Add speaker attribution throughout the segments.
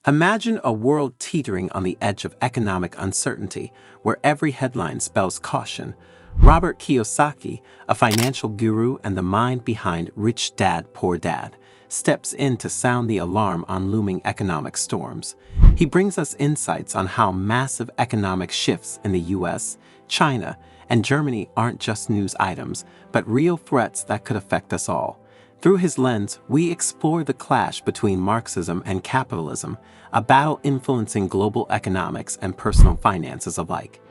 Speaker 1: Imagine a world teetering on the edge of economic uncertainty, where every headline spells caution. Robert Kiyosaki, a financial guru and the mind behind Rich Dad, Poor Dad, steps in to sound the alarm on looming economic storms. He brings us insights on how massive economic shifts in the US, China, and Germany aren't just news items, but real threats that could affect us all. Through his lens, we explore the clash between Marxism and capitalism, a battle influencing global economics and personal finances alike.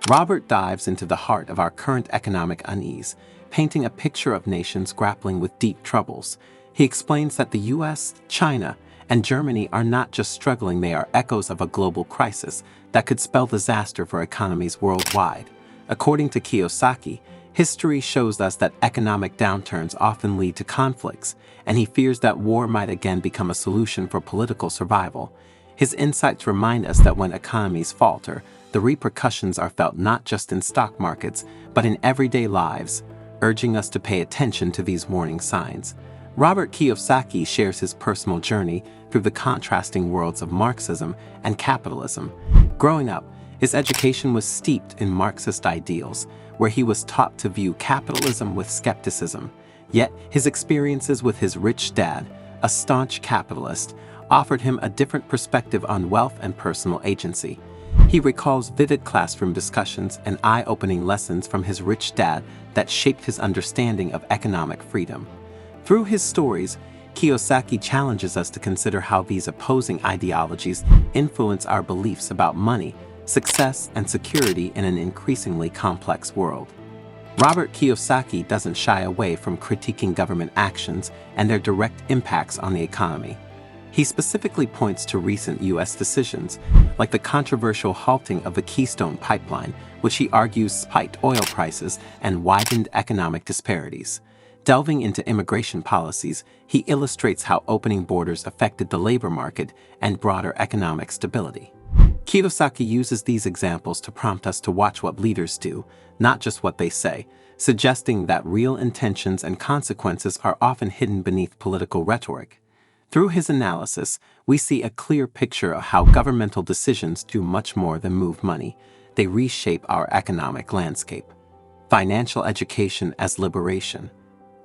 Speaker 1: Robert dives into the heart of our current economic unease, painting a picture of nations grappling with deep troubles. He explains that the US, China, and Germany are not just struggling, they are echoes of a global crisis that could spell disaster for economies worldwide. According to Kiyosaki, history shows us that economic downturns often lead to conflicts, and he fears that war might again become a solution for political survival. His insights remind us that when economies falter, the repercussions are felt not just in stock markets, but in everyday lives, urging us to pay attention to these warning signs. Robert Kiyosaki shares his personal journey through the contrasting worlds of Marxism and capitalism. Growing up, his education was steeped in Marxist ideals, where he was taught to view capitalism with skepticism. Yet, his experiences with his rich dad, a staunch capitalist, offered him a different perspective on wealth and personal agency. He recalls vivid classroom discussions and eye-opening lessons from his rich dad that shaped his understanding of economic freedom. Through his stories, Kiyosaki challenges us to consider how these opposing ideologies influence our beliefs about money, success, and security in an increasingly complex world. Robert Kiyosaki doesn't shy away from critiquing government actions and their direct impacts on the economy. He specifically points to recent U.S. decisions, like the controversial halting of the Keystone Pipeline, which he argues spiked oil prices and widened economic disparities. Delving into immigration policies, he illustrates how opening borders affected the labor market and broader economic stability. Kiyosaki uses these examples to prompt us to watch what leaders do, not just what they say, suggesting that real intentions and consequences are often hidden beneath political rhetoric. Through his analysis, we see a clear picture of how governmental decisions do much more than move money. They reshape our economic landscape. Financial education as liberation.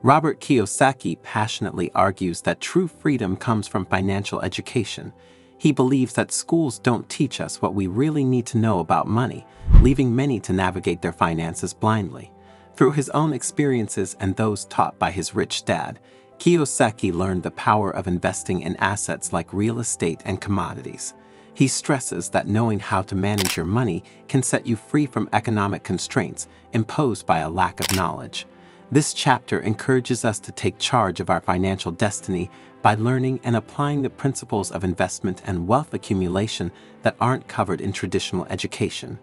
Speaker 1: Robert Kiyosaki passionately argues that true freedom comes from financial education. He believes that schools don't teach us what we really need to know about money, leaving many to navigate their finances blindly. Through his own experiences and those taught by his rich dad, Kiyosaki learned the power of investing in assets like real estate and commodities. He stresses that knowing how to manage your money can set you free from economic constraints imposed by a lack of knowledge. This chapter encourages us to take charge of our financial destiny by learning and applying the principles of investment and wealth accumulation that aren't covered in traditional education.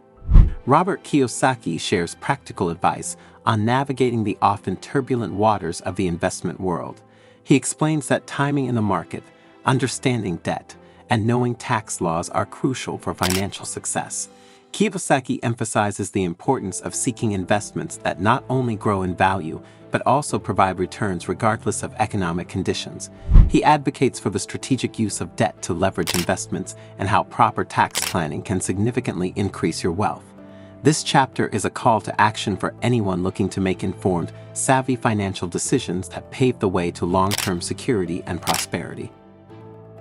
Speaker 1: Robert Kiyosaki shares practical advice on navigating the often turbulent waters of the investment world. He explains that timing in the market, understanding debt, and knowing tax laws are crucial for financial success. Kiyosaki emphasizes the importance of seeking investments that not only grow in value, but also provide returns regardless of economic conditions. He advocates for the strategic use of debt to leverage investments and how proper tax planning can significantly increase your wealth. This chapter is a call to action for anyone looking to make informed, savvy financial decisions that pave the way to long-term security and prosperity.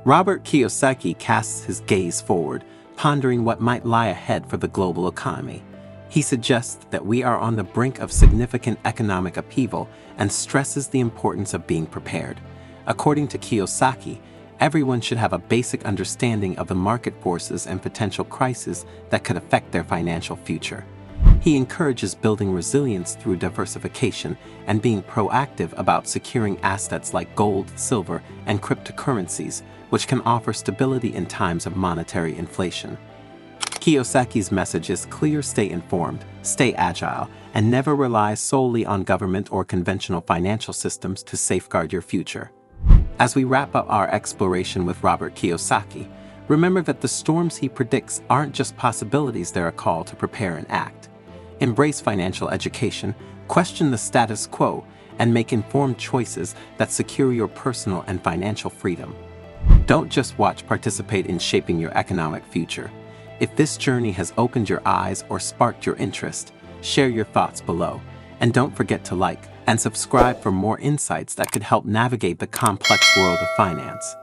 Speaker 1: Robert Kiyosaki casts his gaze forward, pondering what might lie ahead for the global economy. He suggests that we are on the brink of significant economic upheaval and stresses the importance of being prepared. According to Kiyosaki, everyone should have a basic understanding of the market forces and potential crises that could affect their financial future. He encourages building resilience through diversification and being proactive about securing assets like gold, silver, and cryptocurrencies, which can offer stability in times of monetary inflation. Kiyosaki's message is clear: stay informed, stay agile, and never rely solely on government or conventional financial systems to safeguard your future. As we wrap up our exploration with Robert Kiyosaki, remember that the storms he predicts aren't just possibilities, they're a call to prepare and act. Embrace financial education, question the status quo, and make informed choices that secure your personal and financial freedom. Don't just watch, participate in shaping your economic future. If this journey has opened your eyes or sparked your interest, share your thoughts below. And don't forget to like and subscribe for more insights that could help navigate the complex world of finance.